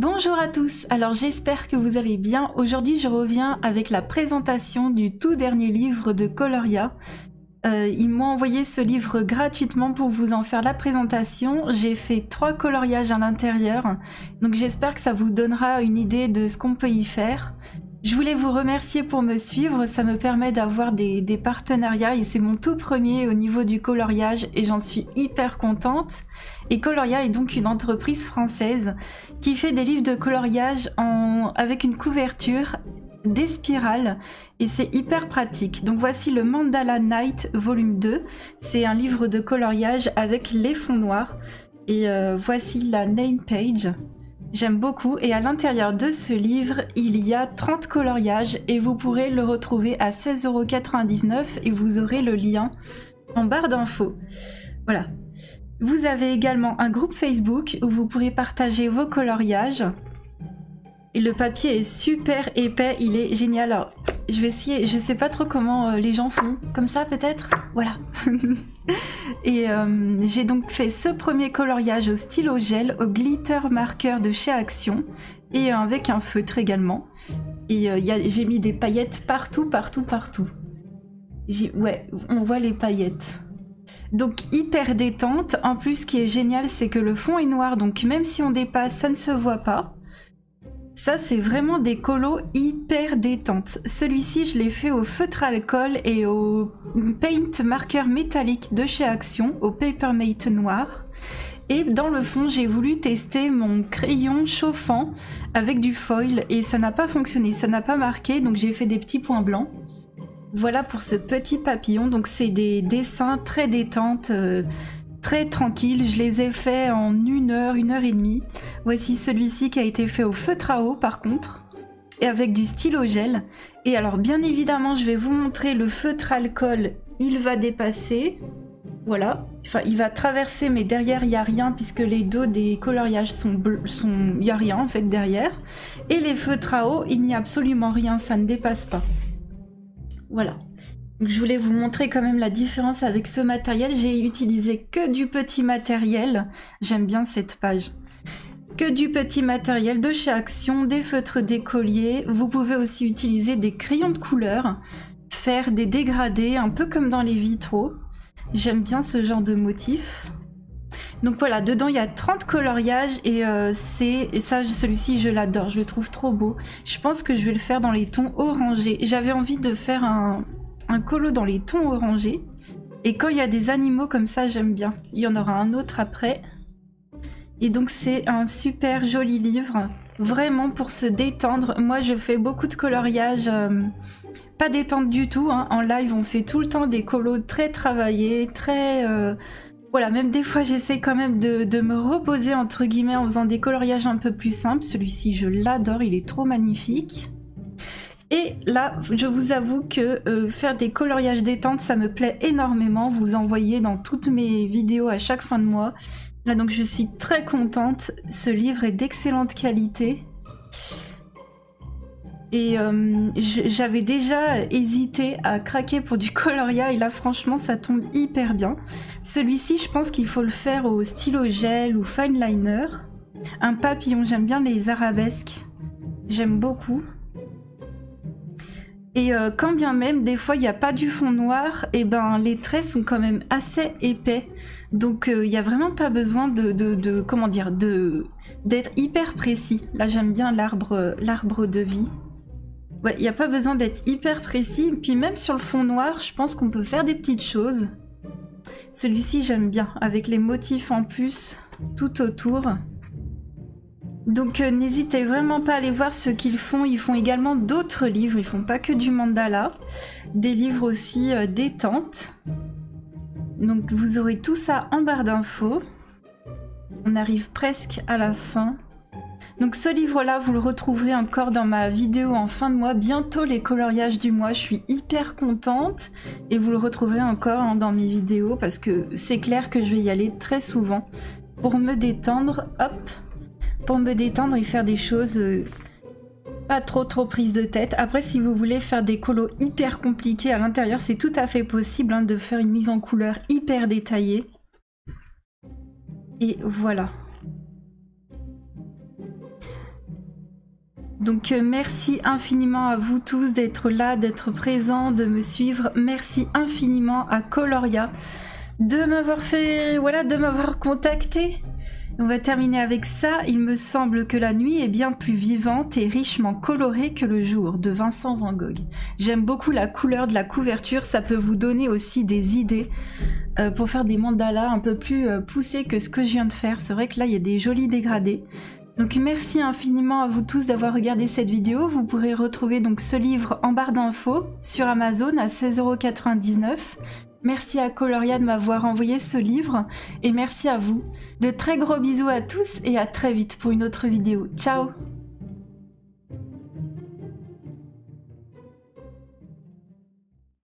Bonjour à tous, alors j'espère que vous allez bien. Aujourd'hui je reviens avec la présentation du tout dernier livre de Coloria. Ils m'ont envoyé ce livre gratuitement pour vous en faire la présentation. J'ai fait 3 coloriages à l'intérieur, donc j'espère que ça vous donnera une idée de ce qu'on peut y faire. Je voulais vous remercier pour me suivre, ça me permet d'avoir des partenariats et c'est mon tout premier au niveau du coloriage et j'en suis hyper contente. Et Coloria est donc une entreprise française qui fait des livres de coloriage avec une couverture, des spirales et c'est hyper pratique. Donc voici le Mandala Night volume 2, c'est un livre de coloriage avec les fonds noirs et voici la name page. J'aime beaucoup et à l'intérieur de ce livre, il y a 30 coloriages et vous pourrez le retrouver à 16,99 € et vous aurez le lien en barre d'infos. Voilà. Vous avez également un groupe Facebook où vous pourrez partager vos coloriages. Et le papier est super épais, il est génial. Alors, je vais essayer, je sais pas trop comment les gens font. Comme ça peut-être. Voilà. Et j'ai donc fait ce premier coloriage au stylo gel, au glitter marqueur de chez Action et avec un feutre également. Et j'ai mis des paillettes partout. Ouais, on voit les paillettes. Donc hyper détente. En plus, ce qui est génial, c'est que le fond est noir, donc même si on dépasse, ça ne se voit pas. Ça, c'est vraiment des colos hyper détentes. Celui-ci, je l'ai fait au feutre alcool et au paint marqueur métallique de chez Action, au Papermate noir. Et dans le fond, j'ai voulu tester mon crayon chauffant avec du foil et ça n'a pas fonctionné, ça n'a pas marqué, donc j'ai fait des petits points blancs. Voilà pour ce petit papillon, donc c'est des dessins très détentes, très tranquille, je les ai faits en 1 heure, 1 heure et demie. Voici celui-ci qui a été fait au feutre à eau par contre, et avec du stylo gel. Et alors bien évidemment, je vais vous montrer le feutre alcool, il va dépasser, voilà. Enfin, il va traverser, mais derrière, il n'y a rien, puisque les dos des coloriages il n'y a rien en fait derrière. Et les feutres à eau, il n'y a absolument rien, ça ne dépasse pas. Voilà. Donc, je voulais vous montrer quand même la différence avec ce matériel. J'ai utilisé que du petit matériel. J'aime bien cette page. Que du petit matériel de chez Action, des feutres d'écolier. Vous pouvez aussi utiliser des crayons de couleur, faire des dégradés, un peu comme dans les vitraux. J'aime bien ce genre de motif. Donc voilà, dedans il y a 30 coloriages et celui-ci je l'adore, je le trouve trop beau. Je pense que je vais le faire dans les tons orangés. J'avais envie de faire un colo dans les tons orangés. Et quand il y a des animaux comme ça, j'aime bien. Il y en aura un autre après. Et donc c'est un super joli livre, vraiment pour se détendre. Moi je fais beaucoup de coloriage, pas détente du tout, hein. En live on fait tout le temps des colos très travaillés, très... Voilà, même des fois j'essaie quand même de me reposer entre guillemets en faisant des coloriages un peu plus simples. Celui-ci je l'adore, il est trop magnifique. Et là, je vous avoue que faire des coloriages détente, ça me plaît énormément. Vous en voyez dans toutes mes vidéos à chaque fin de mois. Là donc je suis très contente. Ce livre est d'excellente qualité. Et j'avais déjà hésité à craquer pour du coloria et là franchement ça tombe hyper bien. Celui-ci je pense qu'il faut le faire au stylo gel ou fine liner. Un papillon, j'aime bien les arabesques, j'aime beaucoup. Et quand bien même des fois il n'y a pas du fond noir, et ben les traits sont quand même assez épais. Donc il n'y a vraiment pas besoin comment dire, d'être hyper précis. Là j'aime bien l'arbre de vie. Ouais, il n'y a pas besoin d'être hyper précis. Puis même sur le fond noir, je pense qu'on peut faire des petites choses. Celui-ci, j'aime bien, avec les motifs en plus, tout autour. Donc n'hésitez vraiment pas à aller voir ce qu'ils font. Ils font également d'autres livres, ils font pas que du mandala. Des livres aussi détente. Donc vous aurez tout ça en barre d'infos. On arrive presque à la fin. Donc ce livre-là, vous le retrouverez encore dans ma vidéo en fin de mois. Bientôt les coloriages du mois, je suis hyper contente. Et vous le retrouverez encore dans mes vidéos parce que c'est clair que je vais y aller très souvent. Pour me détendre, hop, pour me détendre et faire des choses pas trop prises de tête. Après, si vous voulez faire des colos hyper compliqués à l'intérieur, c'est tout à fait possible hein, de faire une mise en couleur hyper détaillée. Et voilà. Donc merci infiniment à vous tous d'être là, d'être présents, de me suivre. Merci infiniment à Coloria de m'avoir fait, voilà, de m'avoir contacté. On va terminer avec ça. Il me semble que la nuit est bien plus vivante et richement colorée que le jour, de Vincent Van Gogh. J'aime beaucoup la couleur de la couverture, ça peut vous donner aussi des idées pour faire des mandalas un peu plus poussés que ce que je viens de faire. C'est vrai que là, il y a des jolis dégradés. Donc merci infiniment à vous tous d'avoir regardé cette vidéo. Vous pourrez retrouver donc ce livre en barre d'infos sur Amazon à 16,99 €. Merci à Coloria de m'avoir envoyé ce livre et merci à vous. De très gros bisous à tous et à très vite pour une autre vidéo. Ciao!